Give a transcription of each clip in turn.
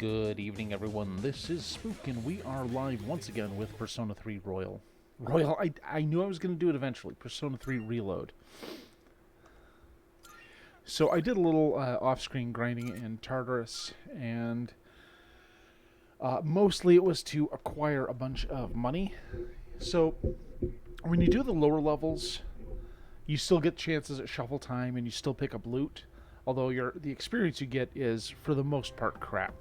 Good evening, everyone. This is Spook, and we are live once again with Persona 3 Royal. I knew I was going to do it eventually. Persona 3 Reload. So I did a little off-screen grinding in Tartarus, and mostly it was to acquire a bunch of money. So when you do the lower levels, you still get chances at shuffle time, and you still pick up loot. Although the experience you get is, for the most part, crap.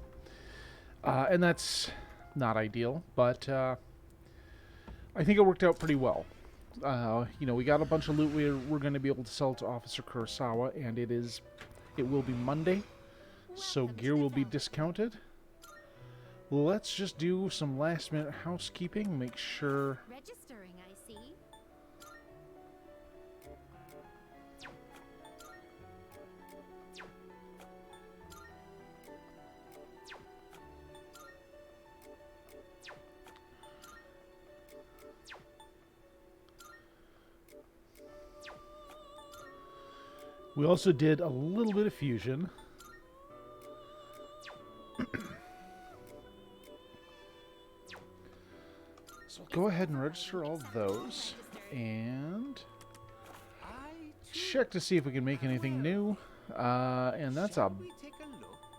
And that's not ideal, but I think it worked out pretty well. We got a bunch of loot we're going to be able to sell to Officer Kurosawa, and it will be Monday, so gear will be discounted. Let's just do some last-minute housekeeping, make sure... Registering, I see. We also did a little bit of fusion. So go ahead and register all those. And check to see if we can make anything new. And that's a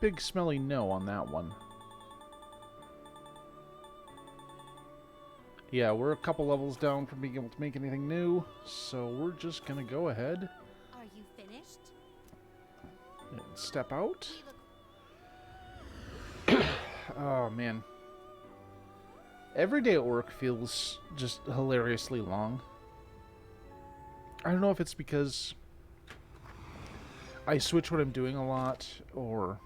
big smelly no on that one. Yeah, we're a couple levels down from being able to make anything new. So we're just going to go ahead. Are you finished? And step out. Oh, man. Every day at work feels just hilariously long. I don't know if it's because I switch what I'm doing a lot, or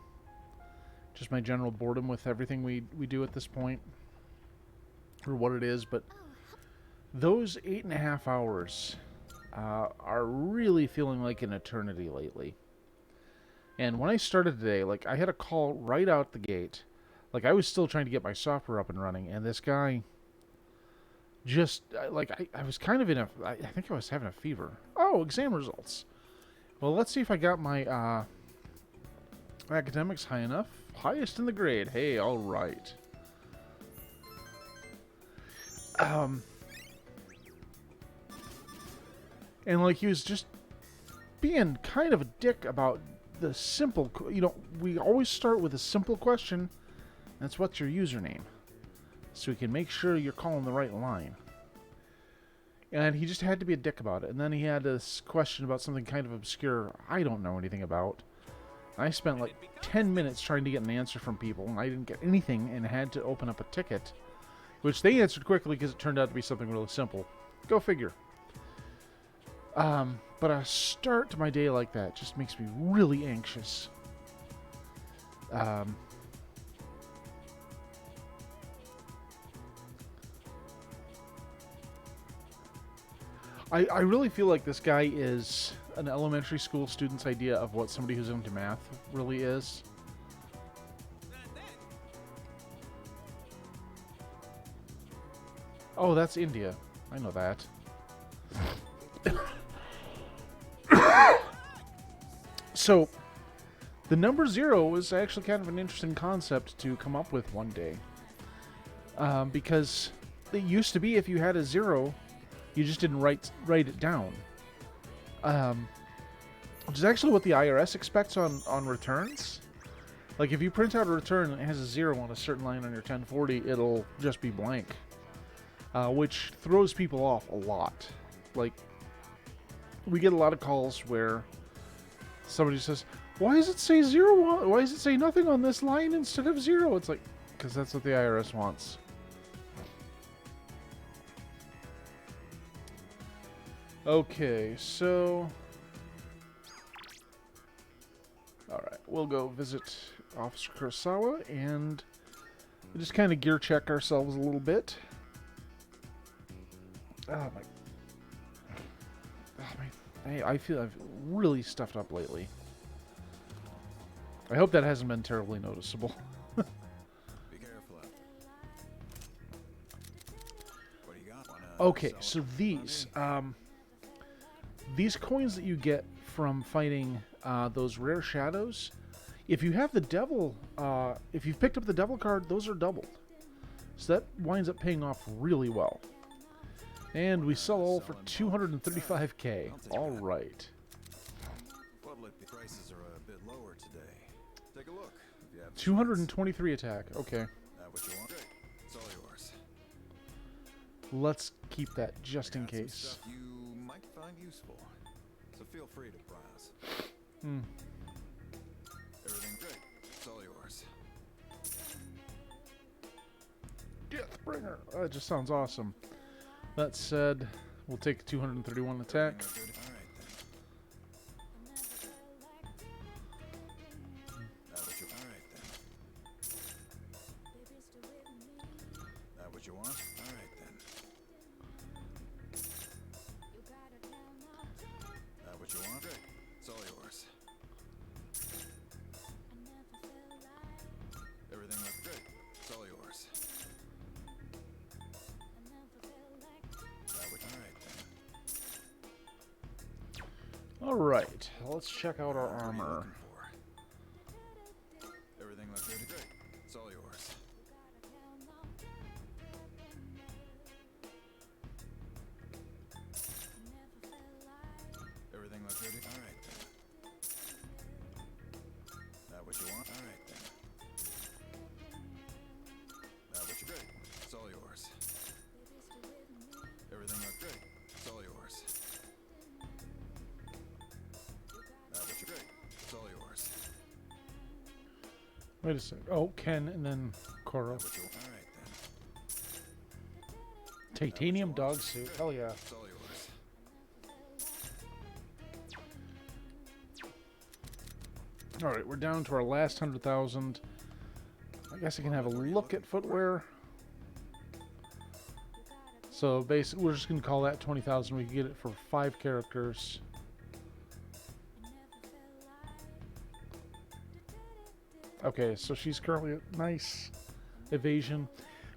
just my general boredom with everything we do at this point, or what it is, but those 8.5 hours are really feeling like an eternity lately. And when I started today, like, I had a call right out the gate. Like, I was still trying to get my software up and running, and this guy just, I was kind of I think I was having a fever. Oh, exam results. Well, let's see if I got my academics high enough. Highest in the grade. Hey, all right. And, like, he was just being kind of a dick about the simple, we always start with a simple question. That's what's your username, so we can make sure you're calling the right line. And he just had to be a dick about it. And then he had this question about something kind of obscure I don't know anything about. I spent like 10 minutes trying to get an answer from people, and I didn't get anything, and had to open up a ticket, which they answered quickly because it turned out to be something really simple. Go figure. But a start to my day like that just makes me really anxious. I really feel like this guy is an elementary school student's idea of what somebody who's into math really is. Oh, that's India. I know that. So, the number 0 was actually kind of an interesting concept to come up with one day. Because it used to be if you had a 0... you just didn't write it down. Which is actually what the IRS expects on returns. Like, if you print out a return and it has a 0 on a certain line on your 1040, it'll just be blank. Which throws people off a lot. Like, we get a lot of calls where somebody says, why does it say 0? Why does it say nothing on this line instead of 0? It's like, because that's what the IRS wants. Okay, so... alright, we'll go visit Officer Kurosawa and just kind of gear check ourselves a little bit. Oh my... I feel I've really stuffed up lately. I hope that hasn't been terribly noticeable. Be careful. What do you got? Okay, so these coins that you get from fighting those rare shadows, If you have the devil, if you've picked up the devil card, those are doubled. So that winds up paying off really well. And we sell all for 235k. All right. Well, look, the prices are a bit lower today. Take a look. If you have the 223 attack. Okay. chance. What you want? Great. It's all yours. Let's keep that just I in got some case. stuff you might find useful. So feel free to browse. Hmm. Everything great. It's all yours. Deathbringer. That just sounds awesome. That said, we'll take 231 attack. Everything look good? All right then. All right then. That what you want? All right then. That what you want? Great. It's all yours. Everything looks great. It's all yours. That what? All right then. All right. Let's check out our What are you armor. looking for? Everything looks good. Great. It's all yours. Everything looks good. All right then. That what you want? All right then. That what you great. It's all yours. Everything looks great. It's all yours. That what you great. It's all yours. Wait a sec. Oh, Ken and then Koro. That what you want? All right then. Titanium dog suit. Hell yeah. It's all yours. All right, we're down to our last 100,000. I guess I can have a look at footwear. So basically, we're just gonna call that 20,000. We can get it for 5 characters. Okay, so she's currently at nice evasion.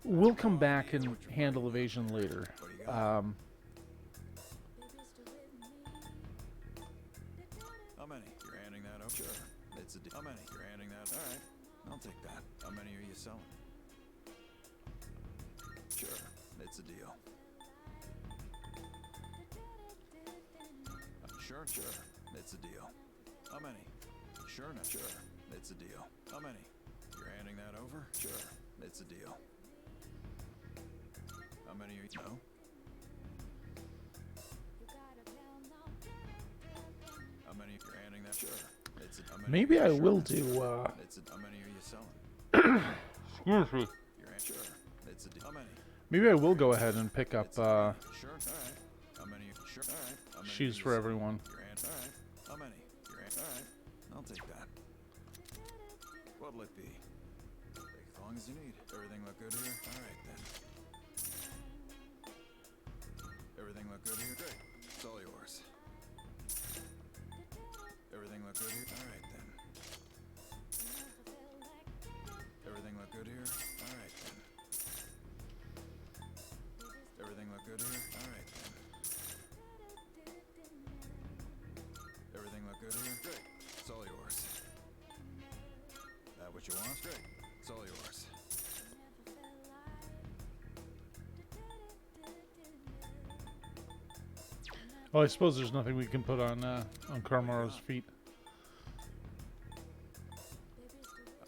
We'll come back and handle evasion later. What do you got? How many? You're handing that over? Sure. It's a deal. How many? You're handing that? All right. I'll take that. How many are you selling? Sure. It's a deal. Sure. It's a deal. How many? Sure. No. Sure. It's a deal. How many? You're handing that over? Sure. It's a deal. How many are you? No. How many? You're handing that? Sure. It's a, how many Maybe are you I sure? will do. It's a, how many are you selling? Excuse me. You're sure. It's a deal. How many? Maybe I will go ahead and pick up. Sure. All right. How many? Sure. All right. How many Shoes are you for selling? everyone. All right. How many? All right. I'll take that. What'll it be? Take as long as you need. Everything look good here? All right then. Everything look good here? Great. It's all yours. Everything look good here? All right then. Everything look good here? All right then. Everything look good here? All right then. Everything look good here? Great. It's all yours. That what you want? Great. It's all yours. Oh, I suppose there's nothing we can put on Carmaro's feet.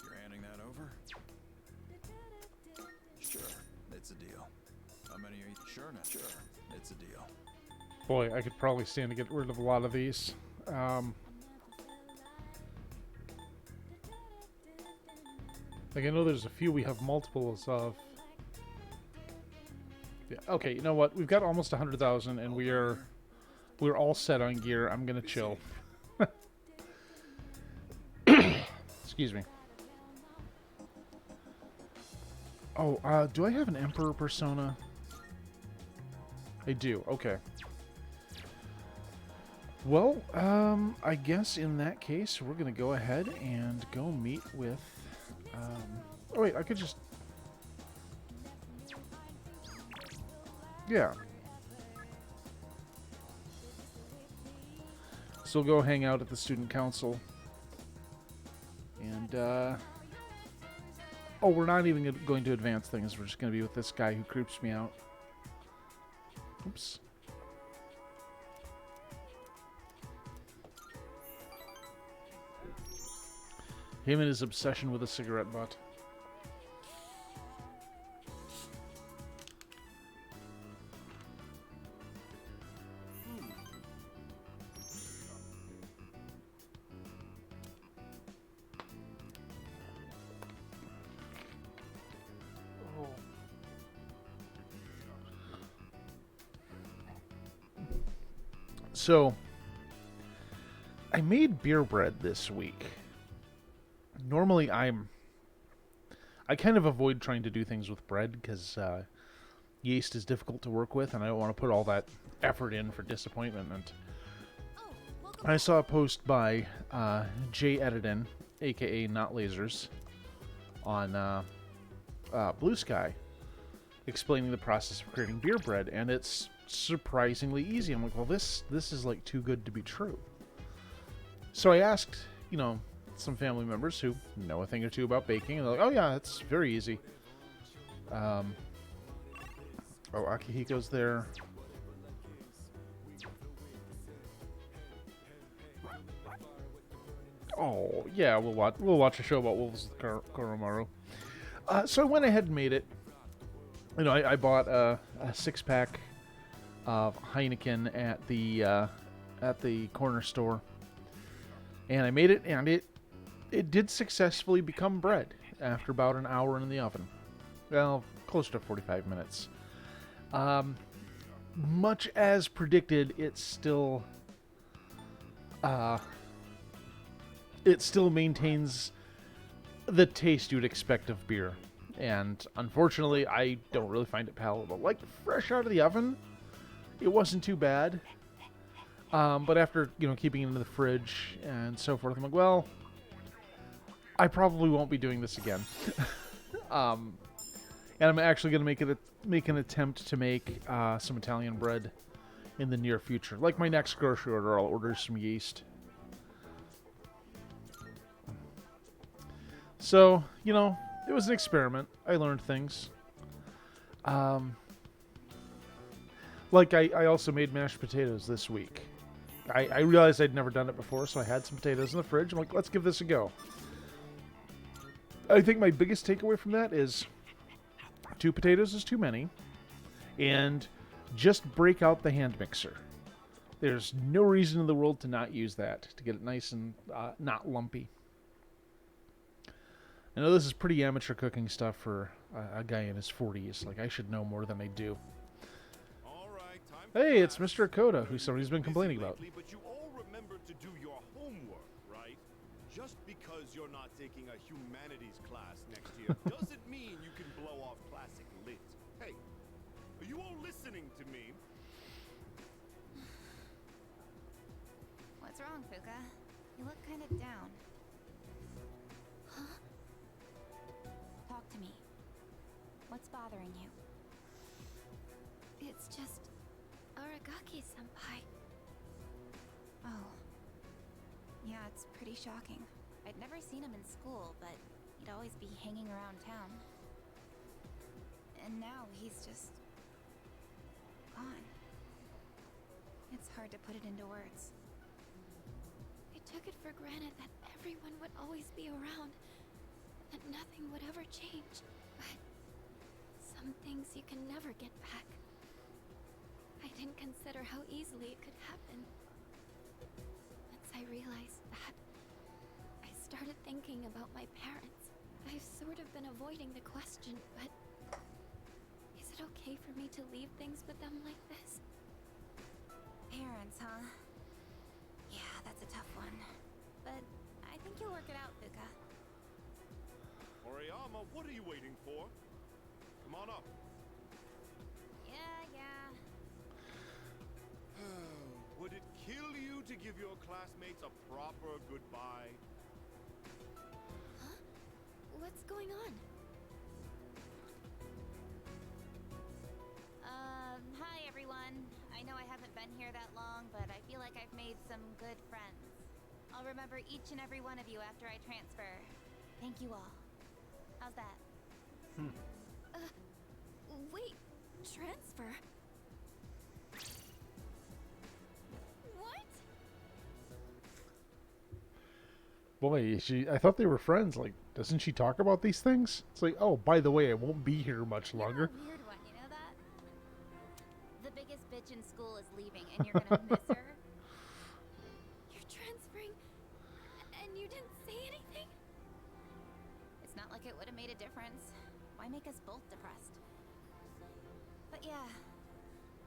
You're handing that over? Sure. It's a deal. How many are you? Sure. No. Sure. It's a deal. Boy, I could probably stand to get rid of a lot of these. Like, I know there's a few we have multiples of. Yeah. Okay, you know what? We've got almost 100,000, and we're all set on gear. I'm gonna chill. Excuse me. Oh, do I have an Emperor persona? I do. Okay. Well, I guess in that case, we're gonna go ahead and go meet with. Oh wait, I could just. Yeah. So we'll go hang out at the student council. And, oh, we're not even going to advance things. We're just going to be with this guy who creeps me out. Oops. Him and his obsession with a cigarette butt. So, I made beer bread this week. Normally, I kind of avoid trying to do things with bread because yeast is difficult to work with, and I don't want to put all that effort in for disappointment. And I saw a post by Jay Edidin, aka Not Lasers, on Blue Sky, explaining the process of creating beer bread, and it's surprisingly easy. I'm like, well, this is like too good to be true. So I asked, some family members who know a thing or two about baking, and they're like, oh yeah, it's very easy. Oh, Akihiko's there. Oh yeah, we'll watch a show about wolves with Koromaru. So I went ahead and made it. I bought a 6-pack of Heineken at the corner store, and I made it, and it did successfully become bread after about an hour in the oven. Well, close to 45 minutes. Much as predicted, it still maintains the taste you'd expect of beer, and unfortunately, I don't really find it palatable. Like fresh out of the oven, it wasn't too bad. But after, keeping it in the fridge and so forth, I'm like, well, I probably won't be doing this again. And I'm actually going to make an attempt to make some Italian bread in the near future. Like my next grocery order, I'll order some yeast. So, it was an experiment. I learned things. Like, I also made mashed potatoes this week. I realized I'd never done it before, so I had some potatoes in the fridge. I'm like, let's give this a go. I think my biggest takeaway from that is 2 potatoes is too many, and just break out the hand mixer. There's no reason in the world to not use that, to get it nice and not lumpy. I know this is pretty amateur cooking stuff for a guy in his 40s. Like, I should know more than I do. Hey, it's Mr. Akoda, who somebody's been complaining about. But you all remember to do your homework, right? Just because you're not taking a humanities class next year doesn't mean you can blow off classic lit. Hey, are you all listening to me? What's wrong, Fuka? You look kind of down. Huh? Talk to me. What's bothering you? It's just Aragaki-senpai. Oh. Yeah, it's pretty shocking. I'd never seen him in school, but he'd always be hanging around town. And now he's just gone. It's hard to put it into words. I took it for granted that everyone would always be around, that nothing would ever change. But some things you can never get back. I didn't consider how easily it could happen. Once I realized that, I started thinking about my parents. I've sort of been avoiding the question, but is it okay for me to leave things with them like this? Parents, huh? Yeah, that's a tough one. But I think you'll work it out, Fuka. Oriyama, what are you waiting for? Come on up. Yeah. Would it kill you to give your classmates a proper goodbye? Huh? What's going on? Hi everyone. I know I haven't been here that long, but I feel like I've made some good friends. I'll remember each and every one of you after I transfer. Thank you all. How's that? Wait, transfer? What? Boy, I thought they were friends. Like, doesn't she talk about these things? It's like, oh, by the way, I won't be here much longer. You're a weird one, you know that? The biggest bitch in school is leaving, and you're gonna miss her? You're transferring, and you didn't say anything? It's not like it would have made a difference. Why make us both depressed? But yeah,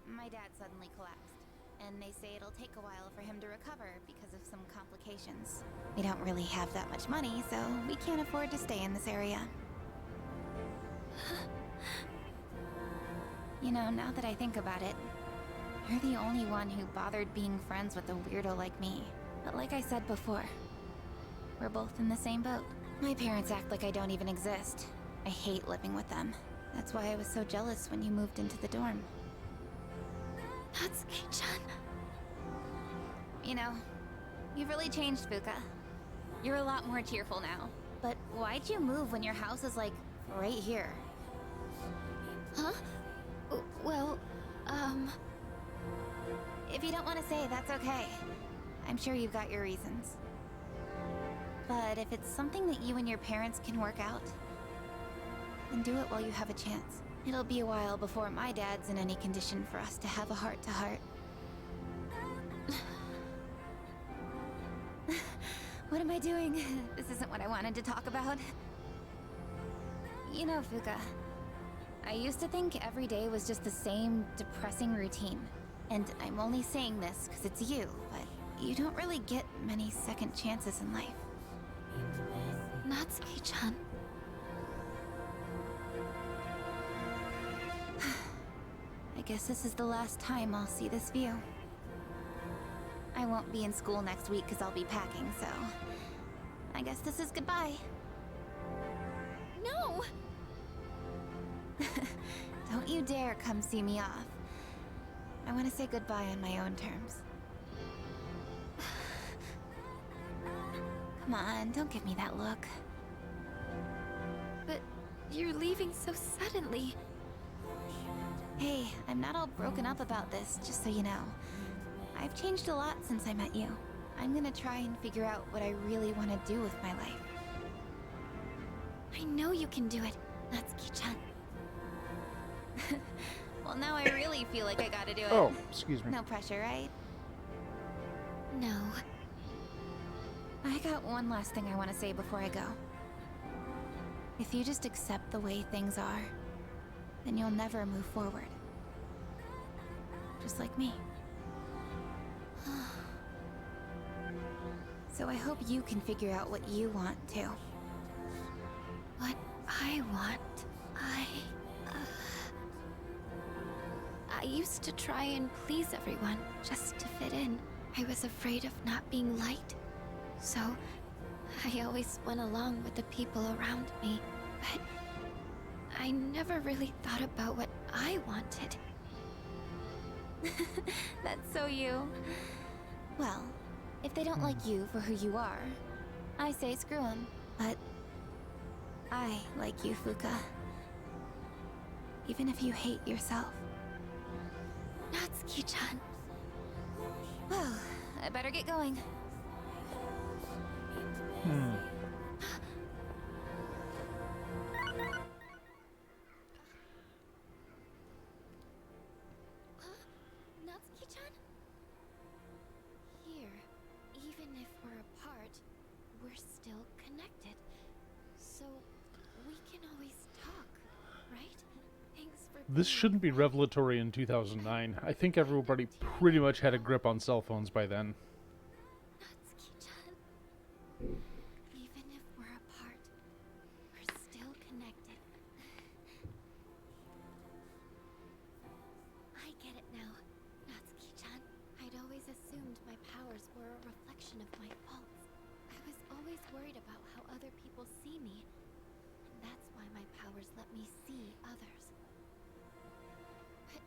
my dad suddenly collapsed, and they say it'll take a while for him to recover because of some complications. We don't really have that much money, so we can't afford to stay in this area. You know, now that I think about it, you're the only one who bothered being friends with a weirdo like me. But like I said before, we're both in the same boat. My parents act like I don't even exist. I hate living with them. That's why I was so jealous when you moved into the dorm. Natsuki-chan. You know, you've really changed, Fuka. You're a lot more cheerful now. But why'd you move when your house is, like, right here? Huh? Well, if you don't want to say, that's okay. I'm sure you've got your reasons. But if it's something that you and your parents can work out, then do it while you have a chance. It'll be a while before my dad's in any condition for us to have a heart-to-heart. What am I doing? This isn't what I wanted to talk about. You know, Fuka, I used to think every day was just the same depressing routine. And I'm only saying this because it's you, but you don't really get many second chances in life. Natsuki-chan. I guess this is the last time I'll see this view. I won't be in school next week because I'll be packing, so... I guess this is goodbye. No! Don't you dare come see me off. I want to say goodbye on my own terms. Come on, don't give me that look. But you're leaving so suddenly. Hey, I'm not all broken up about this, just so you know. I've changed a lot since I met you. I'm gonna try and figure out what I really want to do with my life. I know you can do it, Natsuki-chan. Well, now I really feel like I gotta do it. Oh, excuse me. No pressure, right? No. I got one last thing I want to say before I go. If you just accept the way things are, then you'll never move forward. Just like me. So I hope you can figure out what you want too. What I want? I used to try and please everyone, just to fit in. I was afraid of not being liked. So, I always went along with the people around me. But I never really thought about what I wanted. That's so you. Well, if they don't like you for who you are, I say screw them. But I like you, Fuka. Even if you hate yourself. Natsuki-chan. Well, I better get going. Natsuki-chan? Here, even if we're apart, we're still connected. So, we can always talk, right? Thanks for This shouldn't be revelatory in 2009. I think everybody pretty much had a grip on cell phones by then. Natsuki-chan. Even if we're apart, we're still connected. I get it now, Natsuki-chan. I'd always assumed my powers were a reflection of my faults. I was always worried about how other people see me. And that's why my powers let me see others. But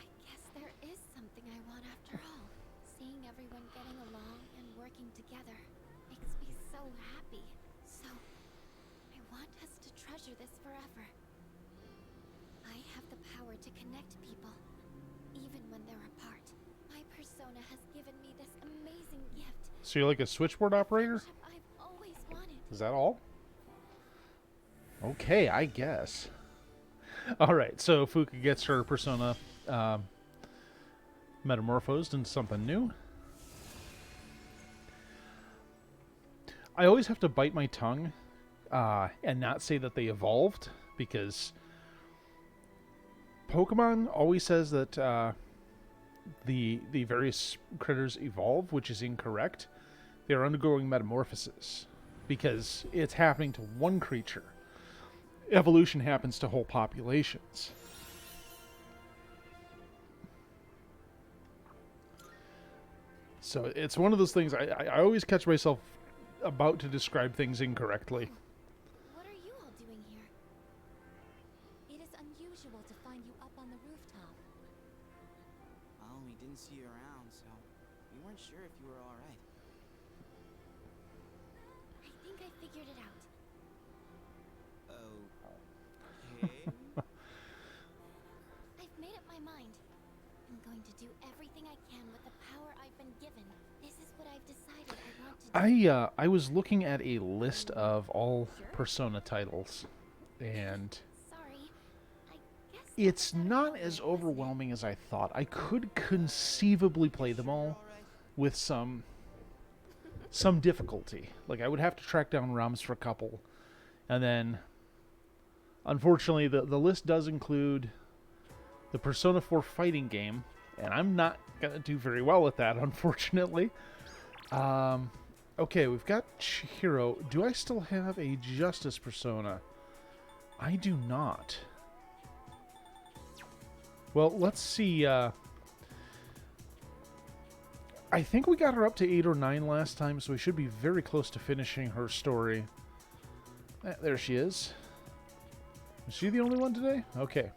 I guess there is something I want after all. Seeing everyone getting along and working working together makes me so happy. So, I want us to treasure this forever. I have the power to connect people, even when they're apart. My persona has given me this amazing gift. So you're like a switchboard operator? Friendship I've always wanted. Is that all? Okay, I guess. Alright, so Fuka gets her persona metamorphosed into something new. I always have to bite my tongue and not say that they evolved, because Pokemon always says that the various critters evolve, which is incorrect. They are undergoing metamorphosis because it's happening to one creature. Evolution happens to whole populations. So it's one of those things I always catch myself about to describe things incorrectly. What are you all doing here? It is unusual to find you up on the rooftop. Well, we didn't see you around, so we weren't sure if you were all right. I think I figured it out. Okay. I've made up my mind. I'm going to do everything I can with the power I've been given. This is what I've decided I want to do. I was looking at a list of all Persona titles, and Sorry. I guess it's not as overwhelming as I thought. I could conceivably play them all with some difficulty. Like, I would have to track down ROMs for a couple, and then unfortunately the list does include the Persona 4 fighting game, and I'm not gonna do very well at that, unfortunately. Okay, we've got Chihiro. Do I still have a Justice Persona? I do not. Well, let's see. I think we got her up to 8 or 9 last time, so we should be very close to finishing her story. There she is. Is she the only one today? Okay.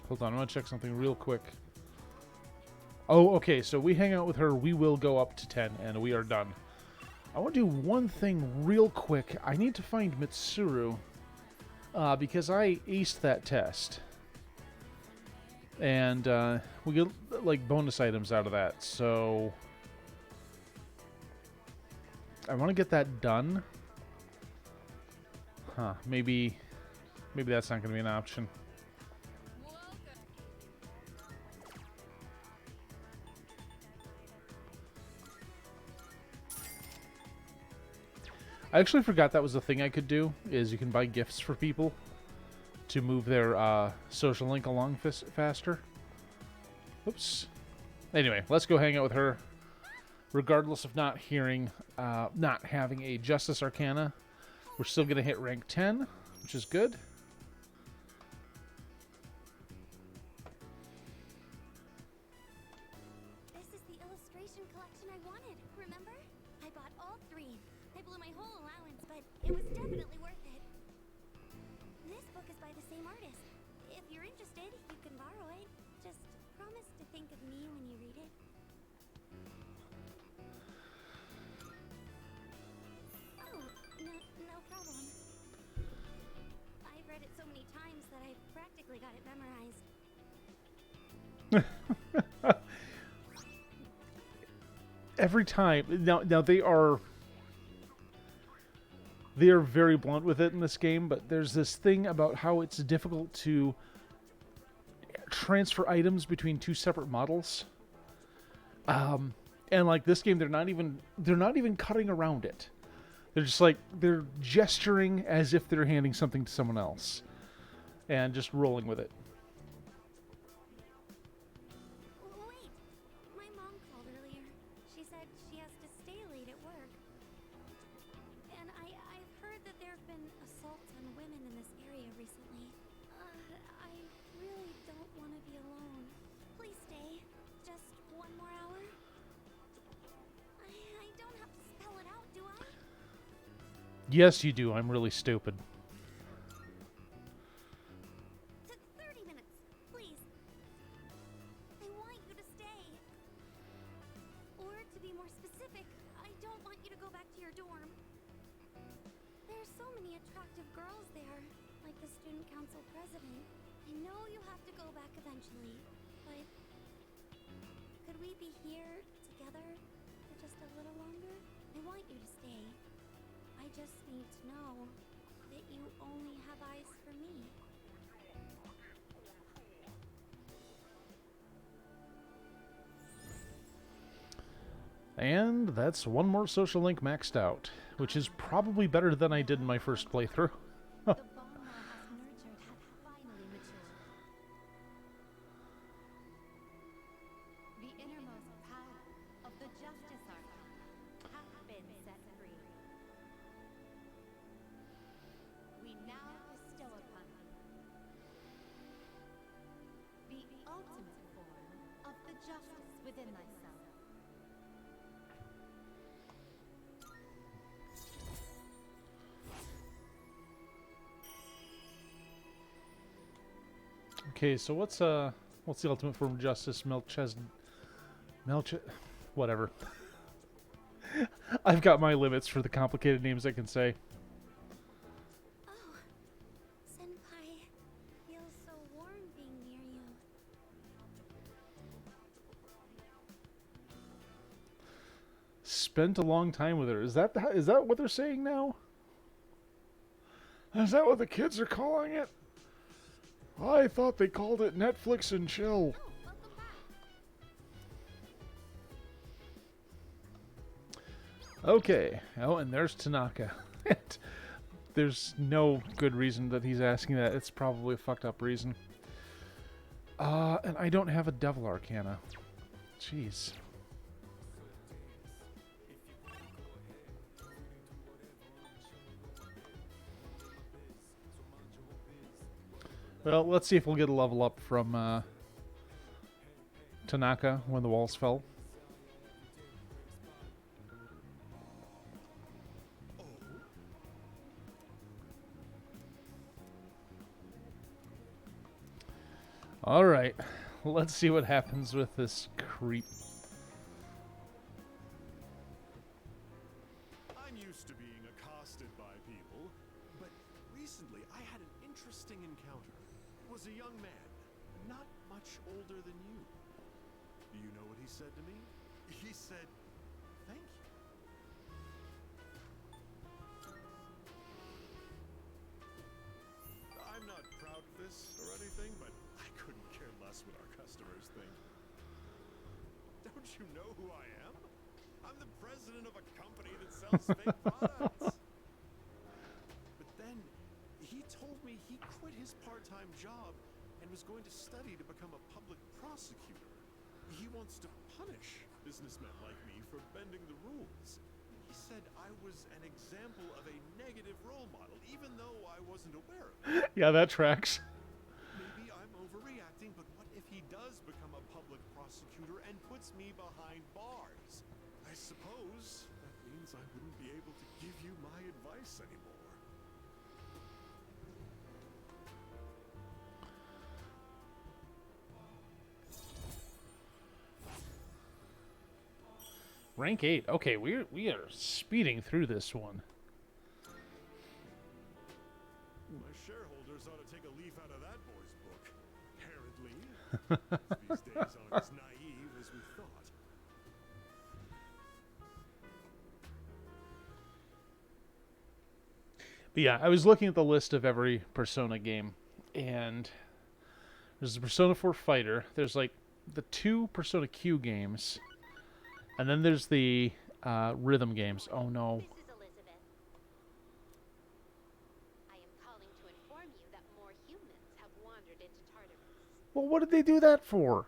Hold on, I'm going to check something real quick. Oh, okay, so we hang out with her, we will go up to 10, and we are done. I want to do one thing real quick. I need to find Mitsuru, because I aced that test. And we get, like, bonus items out of that, so I want to get that done. Huh, maybe that's not going to be an option. I actually forgot that was a thing I could do, is you can buy gifts for people to move their social link along faster. Oops. Anyway, let's go hang out with her. Regardless of not having a Justice Arcana, we're still going to hit rank 10, which is good. This is the illustration collection I wanted, remember? I bought all 3. I blew my whole allowance, but it was definitely worth it. This book is by the same artist. If you're interested, you can borrow it. Just promise to think of me when you read it. Oh, no problem. I've read it so many times that I've practically got it memorized. Every time. Now they are very blunt with it in this game, but there's this thing about how it's difficult to transfer items between 2 separate models. And like this game, they're not even cutting around it. They're just like, they're gesturing as if they're handing something to someone else and just rolling with it. Wait, my mom called earlier. She said she has to stay late at work. And I've heard that there have been assaults on women in this area recently. I really don't want to be alone. Please stay. Just one more hour? I don't have to spell it out, do I? Yes, you do. I'm really stupid. to be more specific, I don't want you to go back to your dorm. There's so many attractive girls there, like the student council president. I know you have to go back eventually, but could we be here together for just a little longer? I want you to stay. I just need to know that you only have eyes for me. And that's one more social link maxed out, which is probably better than I did in my first playthrough. The bond thou hast nurtured hath finally matured. The innermost power of the Justice Archon hath been set free. We now bestow upon thee the ultimate form of the justice within thyself. Okay, so what's the ultimate form of justice? Whatever. I've got my limits for the complicated names I can say. Oh, Senpai, feels so warm being near you. Spent a long time with her. Is that what they're saying now? Is that what the kids are calling it? I thought they called it Netflix and chill. Oh, welcome back. Okay. Oh, and there's Tanaka. There's no good reason that he's asking that. It's probably a fucked up reason. And I don't have a Devil Arcana. Jeez. Well, let's see if we'll get a level up from Tanaka when the walls fell. Alright, let's see what happens with this creep. I'm used to being accosted by people, but recently I had an interesting encounter. It was a young man, not much older than you. Do you know what he said to me? He said, "Thank you." I'm not proud of this or anything, but I couldn't care less what our customers think. Don't you know who I am? I'm the president of a company that sells fake products. But then he told me he quit his part-time job and was going to study to become a public prosecutor. He wants to punish businessmen like me for bending the rules. He said I was an example of a negative role model, even though I wasn't aware of it. Yeah, that tracks. Maybe I'm overreacting, but what if he does become a public prosecutor and puts me behind bars? I suppose that means I wouldn't be able to give you my advice anymore. Rank 8. Okay, we are speeding through this one. My shareholders ought to take a leaf out of that boy's book. Apparently, these days aren't as naive as we thought. But yeah, I was looking at the list of every Persona game, and there's the Persona 4 Fighter. There's like the 2 Persona Q games, and then there's the rhythm games. Oh no. This is Elizabeth. I am calling to inform you that more humans have wandered into Tartarus. Well, what did they do that for?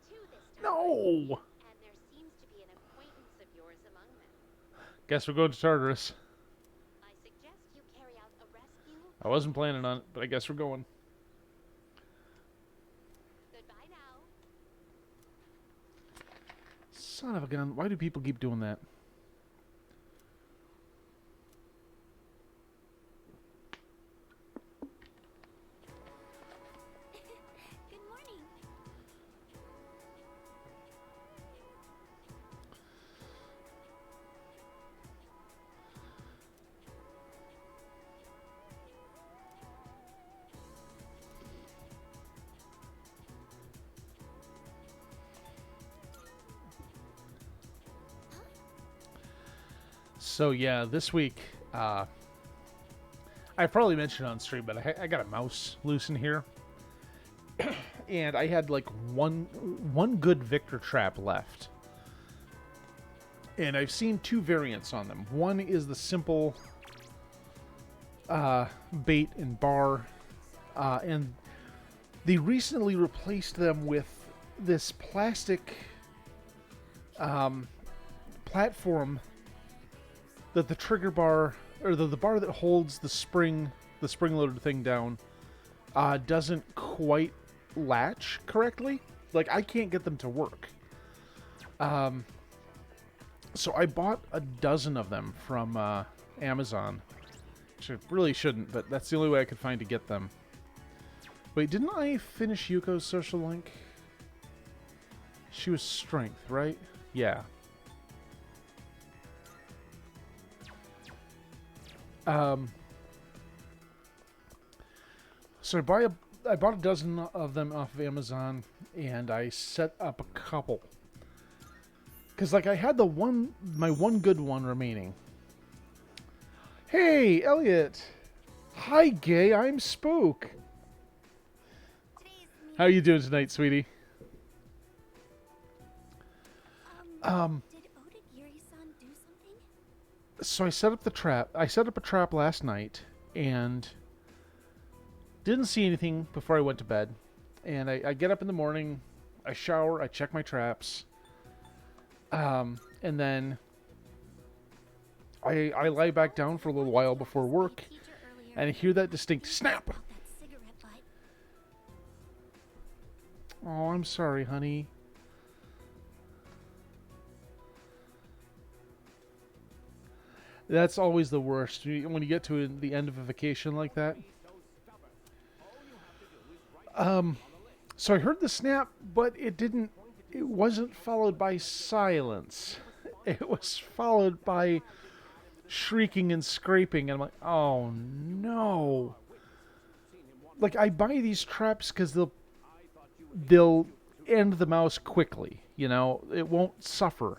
To this No! and there seems to be an acquaintance of yours among them. Guess we're going to Tartarus. I suggest you carry out a rescue. I wasn't planning on it, but I guess we're going. Goodbye now. Son of a gun. Why do people keep doing that? Good morning. So yeah, this week, I probably mentioned on stream, but I got a mouse loose in here, and I had like one good Victor trap left, and I've seen two variants on them. One is the simple bait and bar, and they recently replaced them with this plastic platform that the trigger bar, or the bar that holds the spring-loaded thing down, doesn't quite latch correctly. Like, I can't get them to work. So I bought a dozen of them from Amazon. Which I really shouldn't, but that's the only way I could find to get them. Wait, didn't I finish Yuko's social link? She was strength, right? Yeah. So I bought a dozen of them off of Amazon, and I set up a couple. Cause like I had my one good one remaining. Hey, Elliot. Hi, Gay. I'm Spook. How you doing tonight, sweetie? Did Odagiri-san do something? So I set up the trap. I set up a trap last night and didn't see anything before I went to bed. And I get up in the morning, I shower, I check my traps, and then I lie back down for a little while before work, and I hear that distinct snap. That cigarette butt. Oh, I'm sorry, honey. That's always the worst when you get to the end of a vacation like that. So I heard the snap, but it wasn't followed by silence. It was followed by shrieking and scraping, and I'm like, oh no. Like, I buy these traps because they'll end the mouse quickly, you know? It won't suffer.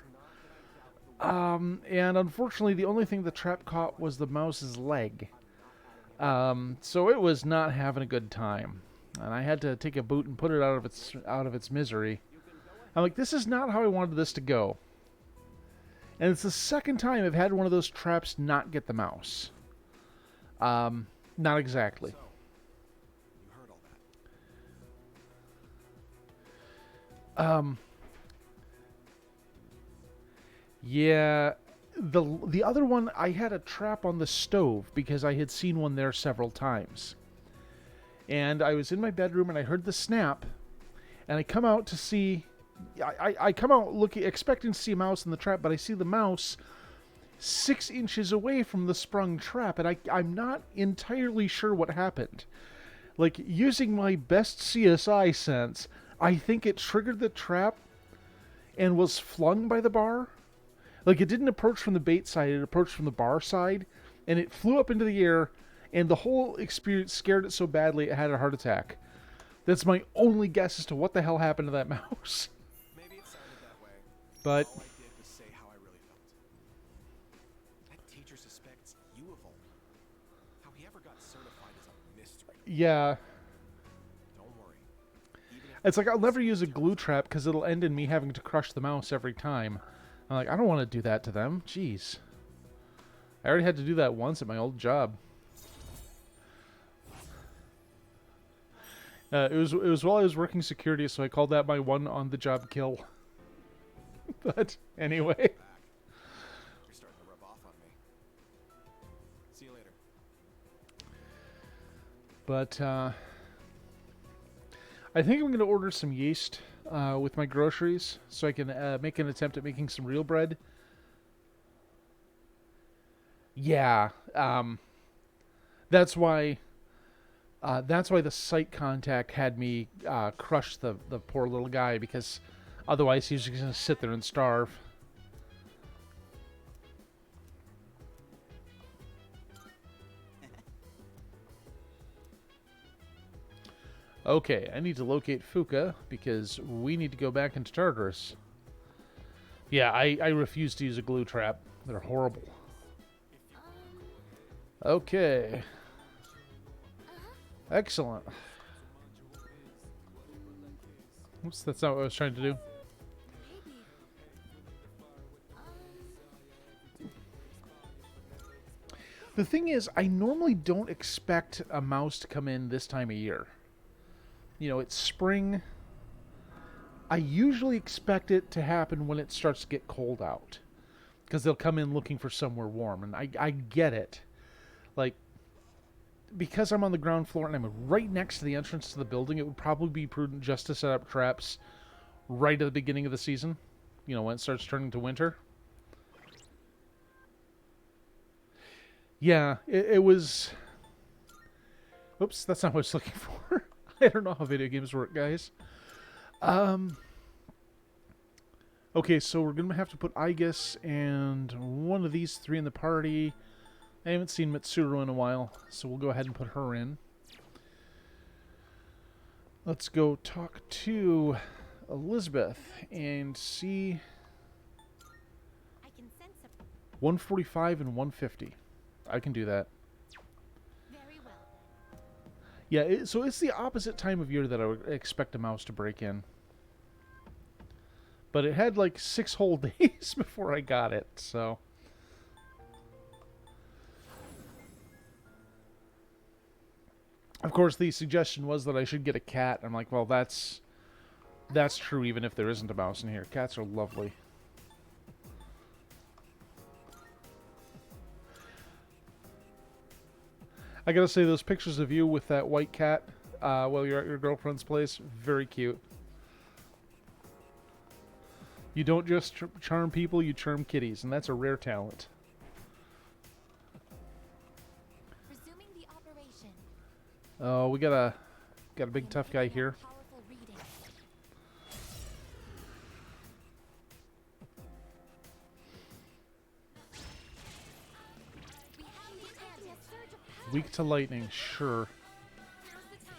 And unfortunately, the only thing the trap caught was the mouse's leg. So it was not having a good time. And I had to take a boot and put it out of its misery. I'm like, this is not how I wanted this to go. And it's the second time I've had one of those traps not get the mouse. Not exactly. You heard all that. Yeah, the other one, I had a trap on the stove because I had seen one there several times. And I was in my bedroom and I heard the snap, and I come out to see, I come out expecting to see a mouse in the trap, but I see the mouse 6 inches away from the sprung trap, and I'm not entirely sure what happened. Like, using my best CSI sense, I think it triggered the trap and was flung by the bar. Like, it didn't approach from the bait side, it approached from the bar side, and it flew up into the air, and the whole experience scared it so badly it had a heart attack. That's my only guess as to what the hell happened to that mouse. Maybe it sounded that way. But All I did was say how I really felt. That teacher suspects you of all. How he ever got certified is a mystery. yeah, Don't worry. Even if it's like I'll never use a glue trap because it'll end in me having to crush the mouse every time. I'm like, I don't want to do that to them. Jeez. I already had to do that once at my old job. It was while I was working security, so I called that my one on-the-job kill. But anyway. you're starting to rub off on me. See you later. But I think I'm going to order some yeast with my groceries so I can make an attempt at making some real bread. Yeah, that's why the site contact had me crush the poor little guy, because otherwise he's just going to sit there and starve. Okay, I need to locate Fuka because we need to go back into Tartarus. Yeah, I refuse to use a glue trap. They're horrible. Okay. Excellent. Oops, that's not what I was trying to do. Maybe. The thing is, I normally don't expect a mouse to come in this time of year. You know, it's spring. I usually expect it to happen when it starts to get cold out. Because they'll come in looking for somewhere warm. And I get it. Like, because I'm on the ground floor and I'm right next to the entrance to the building, it would probably be prudent just to set up traps right at the beginning of the season. You know, when it starts turning to winter. Yeah, it was... Oops, that's not what I was looking for. I don't know how video games work, guys. Okay, so we're going to have to put Aigis and one of these three in the party. I haven't seen Mitsuru in a while, so we'll go ahead and put her in. Let's go talk to Elizabeth and see... I can sense a 145 and 150. I can do that. very well. Yeah, so it's the opposite time of year that I would expect a mouse to break in. But it had like 6 whole days before I got it, so... Of course, the suggestion was that I should get a cat. I'm like, well, that's true even if there isn't a mouse in here. Cats are lovely. I gotta say, those pictures of you with that white cat while you're at your girlfriend's place, very cute. You don't just charm people, you charm kitties, and that's a rare talent. Resuming the operation. Oh, we got a big tough guy here. Powerful reading. We have the advantage. Surge of power. Weak to lightning, sure. Now's the time.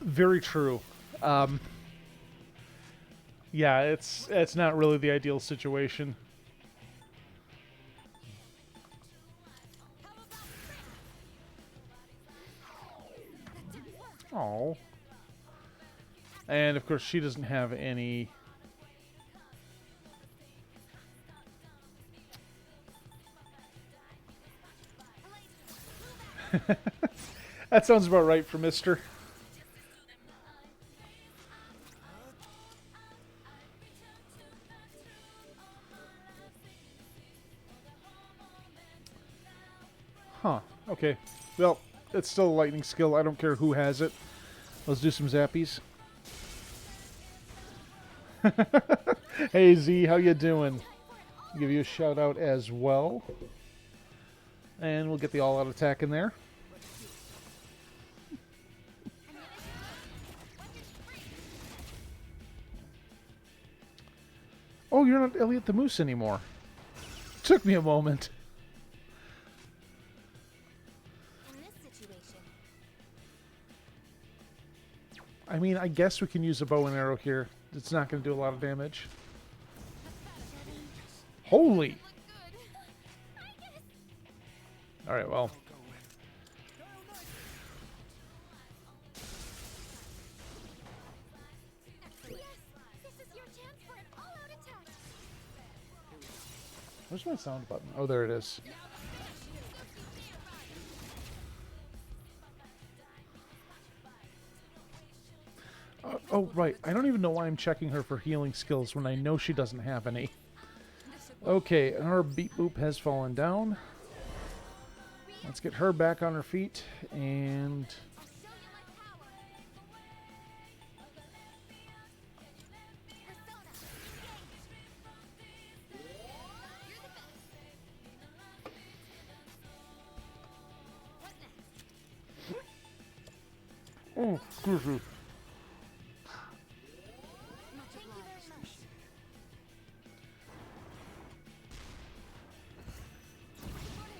Very true. Yeah, it's not really the ideal situation. Oh. And of course she doesn't have any... That sounds about right for Mister. Huh. Okay. Well, it's still a lightning skill. I don't care who has it. Let's do some zappies. Hey Z, how you doing? Give you a shout out as well. And we'll get the all-out attack in there. Oh, you're not Elliot the Moose anymore. Took me a moment. In this situation, I mean, I guess we can use a bow and arrow here. It's not going to do a lot of damage. Holy! look good. Alright, well. Yes, this is your chance for an all-out attack. Where's my sound button? Oh, there it is. Oh, right. I don't even know why I'm checking her for healing skills when I know she doesn't have any. Okay, and our beat boop has fallen down. Let's get her back on her feet, and... I'll show you my power. Persona, engage. You're the best. What next? Oh, excuse me. Thank you very much.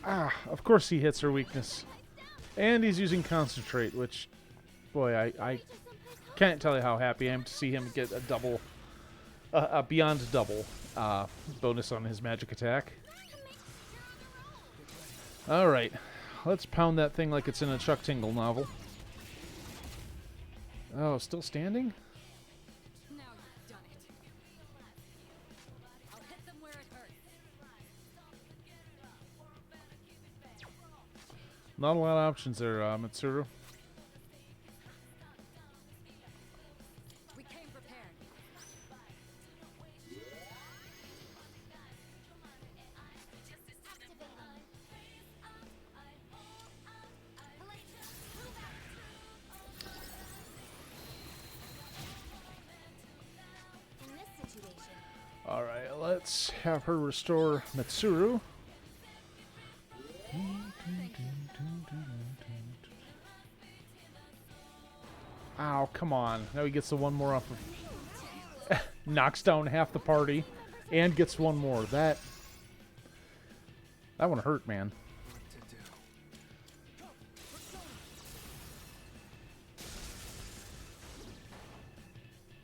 Ah, of course he hits her weakness. And he's using Concentrate, which, boy, I can't tell you how happy I am to see him get a beyond double bonus on his magic attack. All right, let's pound that thing like it's in a Chuck Tingle novel. Oh, still standing? Now you've done it. I'll hit them where it hurts. Not a lot of options there, Mitsuru. We came prepared. In this situation, All right, let's have her restore Mitsuru. Ow, come on. Now he gets the one more off of... Knocks down half the party and gets one more. That one hurt, man. What to do?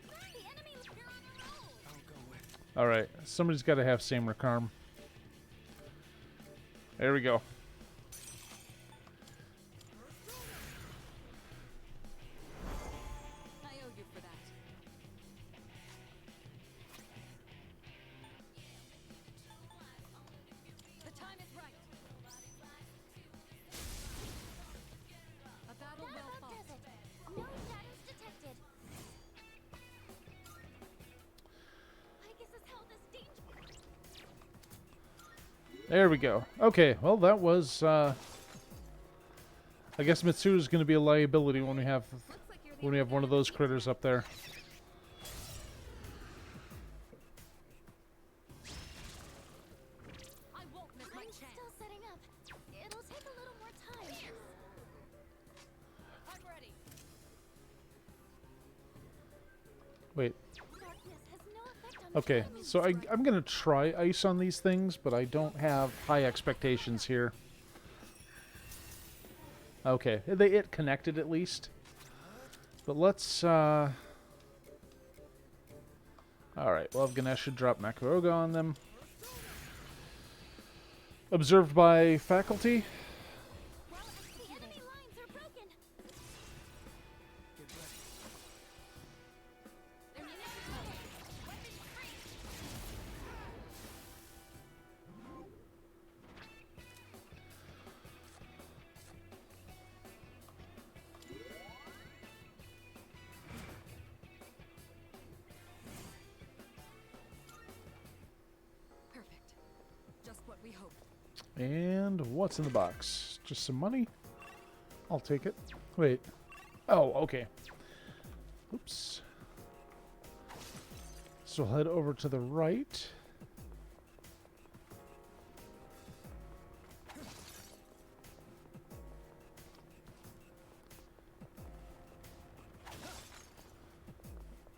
The enemy, you're on a roll. I'll go with. All right, somebody's got to have Samra Karm. There we go. I owe you for that. The time is right. A battle well that fought. does it. No shadows detected. Pegasus held us dangerous. There we go. Okay, well that was. I guess Mitsuru's going to be a liability when we have one of those critters up there. I won't miss my I'm chance. still setting up. It'll take a little more time. I'm ready. Wait. Darkness has no effect on the Okay, timing. so I'm going to try ice on these things, but I don't have high expectations here. Okay, it connected at least. But let's, Alright, we'll have Ganesha drop Makuroga on them. Observed by faculty. Well, the enemy lines are broken. Get ready. They're municipal. Weapons free. Perfect. Just what we hoped. And what's in the box? Just some money? I'll take it. Wait. Oh, okay. Oops. So head over to the right.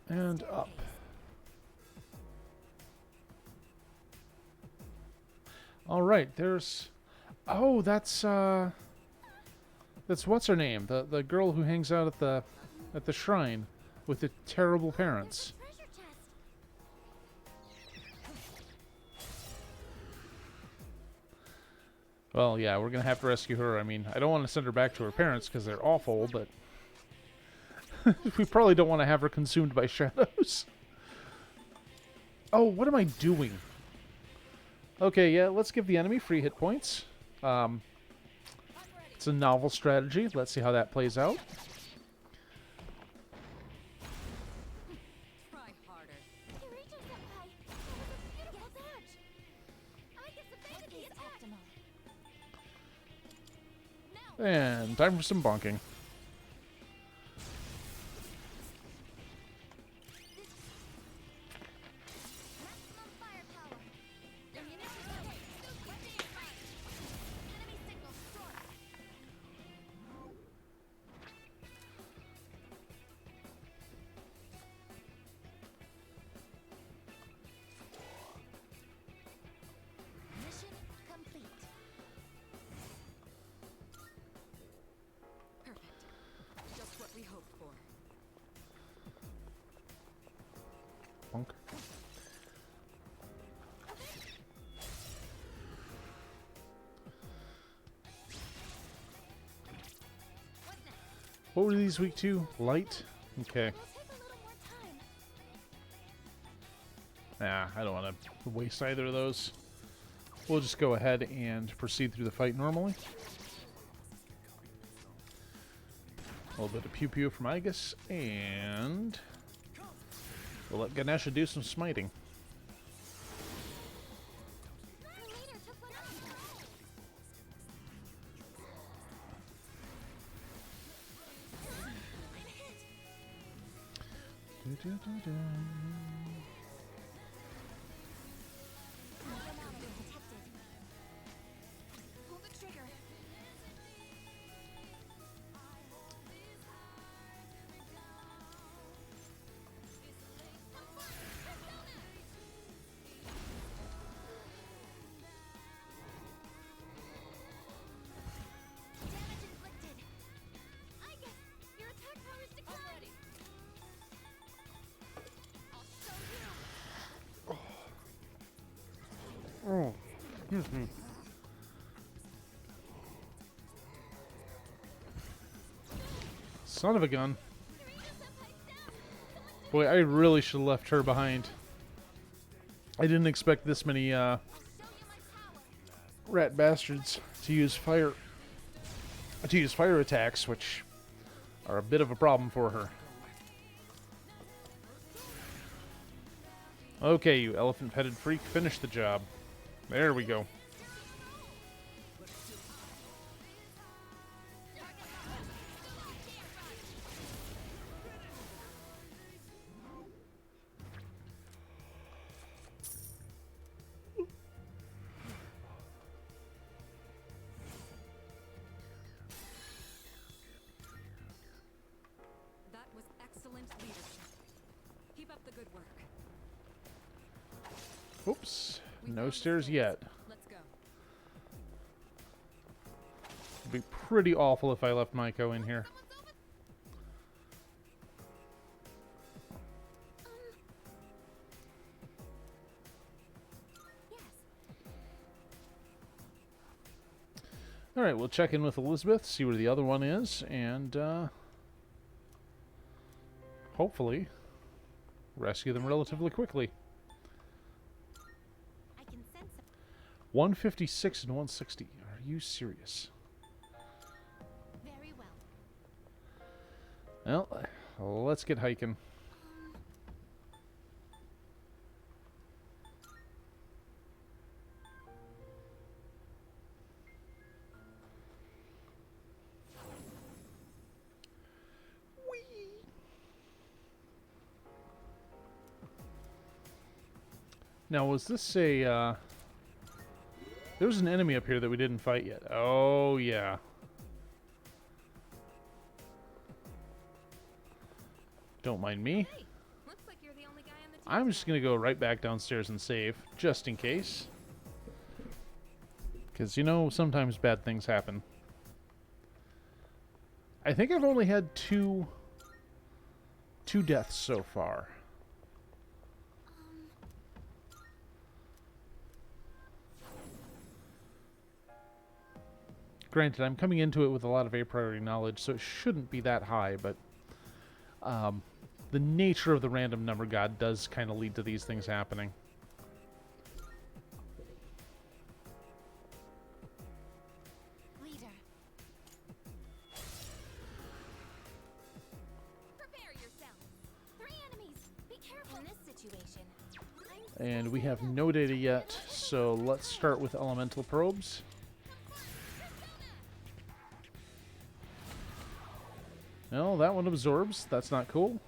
And up. All right, there's... Oh, that's what's her name? The girl who hangs out at the shrine with the terrible parents. Treasure chest. Well, yeah, we're gonna have to rescue her. I mean, I don't want to send her back to her parents because they're awful, but we probably don't want to have her consumed by shadows. Oh, what am I doing? Okay, yeah, let's give the enemy free hit points. It's a novel strategy. Let's see how that plays out. Try harder. Kirito-senpai. That was a beautiful dodge. I guess evaded the attack. And time for some bonking. Maximum firepower. They're municipal. Weapons free. Enemy signal storm. Mission complete. Perfect. Just what we hoped for. Bonk. What were these weak to? Light? Okay. It'll take a little more time. Nah, I don't want to waste either of those. We'll just go ahead and proceed through the fight normally. A little bit of pew pew from Igus, and we'll let Ganesha do some smiting. Her leader took one out. I'm hit. Do-do-do-do. Anomaly detected. Pull the trigger. Damage inflicted. I guess your attack power is declining. I'll show you. Oh, excuse me. Son of a gun. Boy, I really should have left her behind. I didn't expect this many Show you my power. rat bastards to use fire attacks, which are a bit of a problem for her. Okay, you elephant-headed freak, finish the job. There we go. That was excellent leadership. Keep up the good work. Oops, We no found the stairs yet. Let's go. It'd be pretty awful if I left Maiko in here. Yes. Alright, we'll check in with Elizabeth, see where the other one is, and hopefully rescue them relatively quickly. I can sense it. 156 and 160. Are you serious? Very well. Well, let's get hiking. Now, was this a, there was an enemy up here that we didn't fight yet. Oh, yeah. Don't mind me. Hey, looks like you're the only guy on the team. I'm just going to go right back downstairs and save, just in case. Because, you know, sometimes bad things happen. I think I've only had two deaths so far. Granted, I'm coming into it with a lot of a priori knowledge, so it shouldn't be that high, but the nature of the random number god does kind of lead to these things happening. Leader. Prepare yourself. 3 enemies. Be careful in this situation. And we have no data yet, so let's start with elemental probes. No, that one absorbs. That's not cool.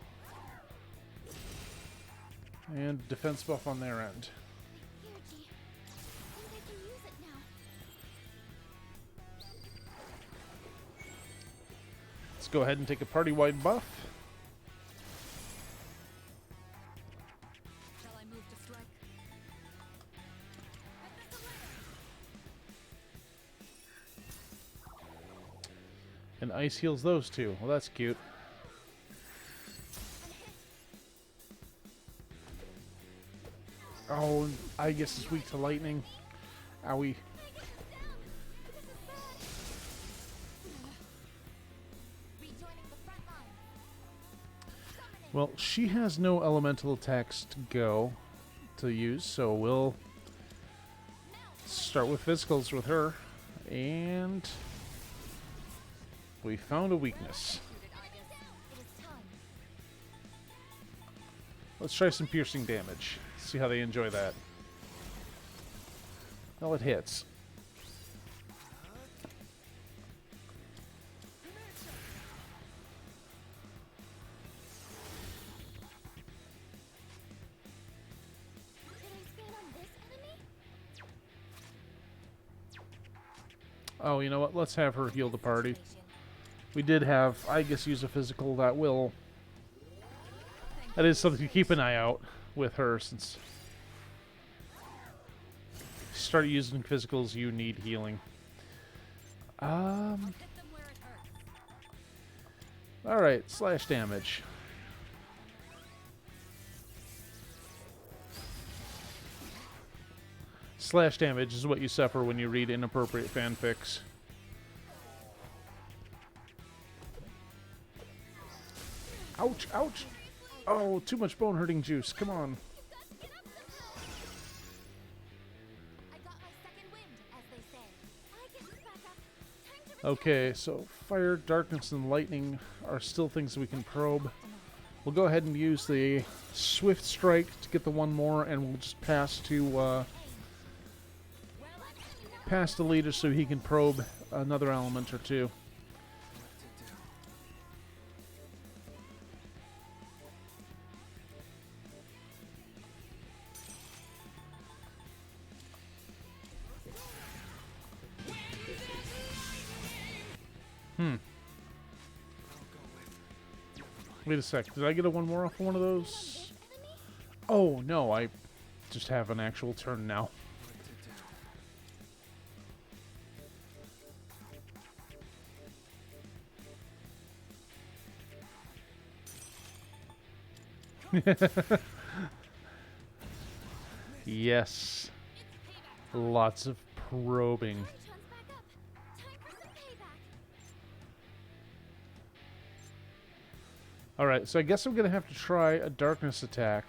And defense buff on their end. Here, G. I think I can use it now. Let's go ahead and take a party-wide buff. Shall I move to strike? And ice heals those two. Well, that's cute. Oh, I guess it's weak to lightning. Owie. Rejoining the Well, she has no elemental attacks to use, so we'll start with physicals with her. And we found a weakness. Let's try some piercing damage. See how they enjoy that. Well, it hits. Oh, you know what? Let's have her heal the party. We did have, I guess, use a physical that will... That is something to keep an eye out with her, since... If you start using physicals, you need healing. Alright, slash damage. Slash damage is what you suffer when you read inappropriate fanfics. Ouch, ouch! Oh, too much bone-hurting juice. Come on. Okay, so fire, darkness, and lightning are still things we can probe. We'll go ahead and use the Swift Strike to get the one more, and we'll just pass to past the leader so he can probe another element or two. Wait a sec, did I get a one more off one of those? Oh, no, I just have an actual turn now. Yes. Lots of probing. Alright, so I guess I'm going to have to try a darkness attack.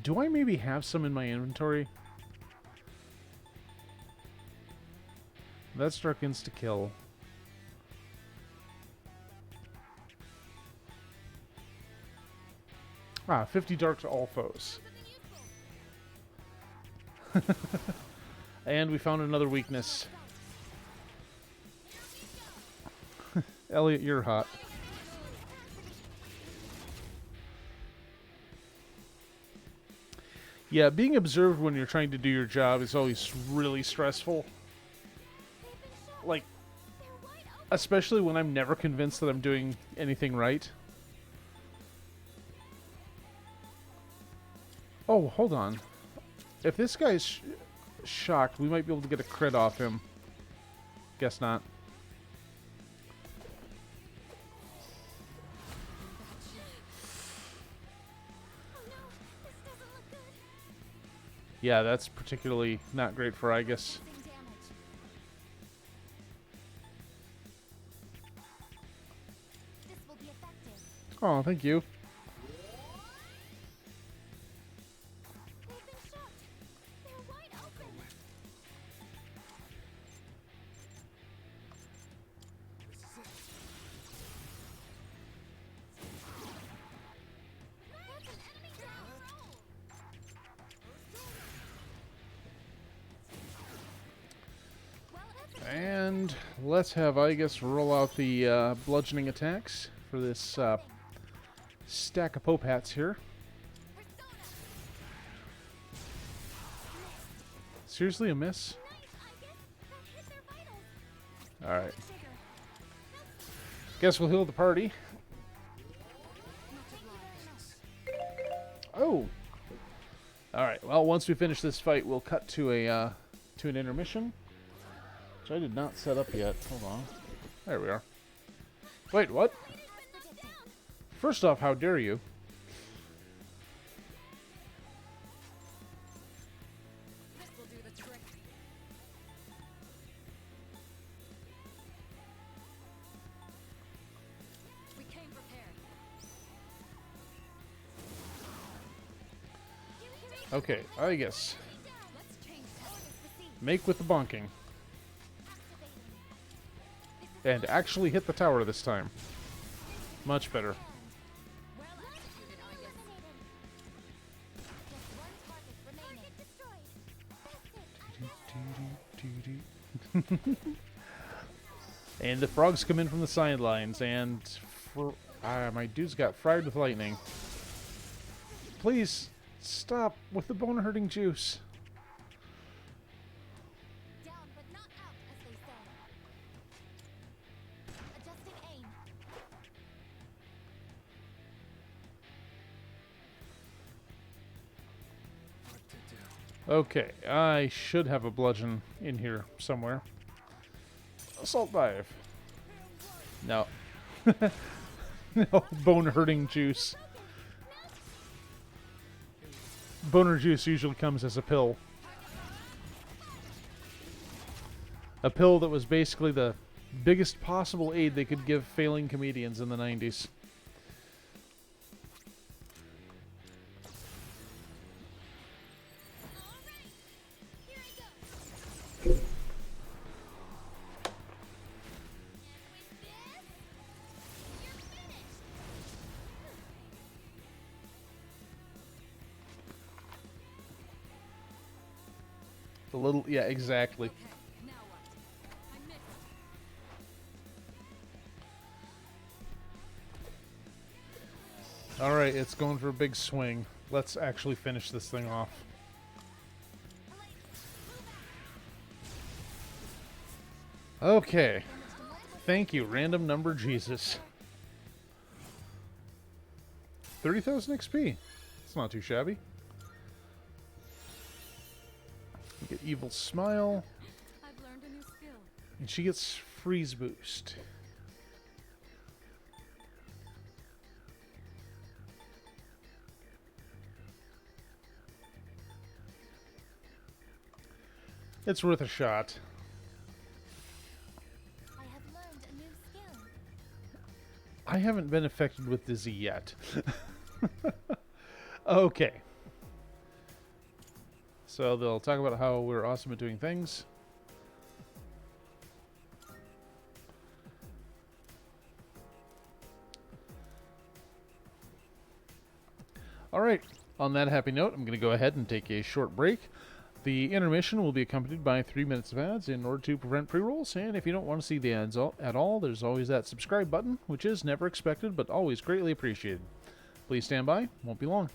Do I maybe have some in my inventory? That's dark insta-kill. Ah, 50 dark to all foes. And we found another weakness. Elliot, you're hot. Yeah, being observed when you're trying to do your job is always really stressful. Like, especially when I'm never convinced that I'm doing anything right. Oh, hold on. If this guy's shocked, we might be able to get a crit off him. Guess not. Yeah, that's particularly not great for Igus. Oh, thank you. And let's have Igus roll out the bludgeoning attacks for this stack of Pope hats here. Seriously, a miss? Alright. Guess we'll heal the party. Oh! Alright, well, once we finish this fight, we'll cut to a to an intermission. Which I did not set up yet. Hold on. There we are. Wait, what? First off, how dare you? This will do the trick. We came prepared. Okay, I guess. Let's change that. Make with the bonking. And actually hit the tower this time. Much better. Well executed, I guess. And the frogs come in from the sidelines, and my dude's got fried with lightning. Please stop with the bone-hurting juice. Down, but not out, as they say. Adjusting aim. What to do? Okay, I should have a bludgeon in here somewhere. Assault dive. No. No, bone-hurting juice. Boner juice usually comes as a pill. A pill that was basically the biggest possible aid they could give failing comedians in the 90s. A little, yeah, exactly. Now what? I missed. Alright, it's going for a big swing. Let's actually finish this thing off. Okay. Thank you, random number Jesus. 30,000 XP. It's not too shabby. You get Evil Smile, I've learned a new skill. and she gets Freeze Boost. It's worth a shot. I have learned a new skill. I haven't been affected with Dizzy yet. Okay. So they'll talk about how we're awesome at doing things. Alright, on that happy note, I'm going to go ahead and take a short break. The intermission will be accompanied by 3 minutes of ads in order to prevent pre-rolls, and if you don't want to see the ads at all, there's always that subscribe button, which is never expected but always greatly appreciated. Please stand by, won't be long.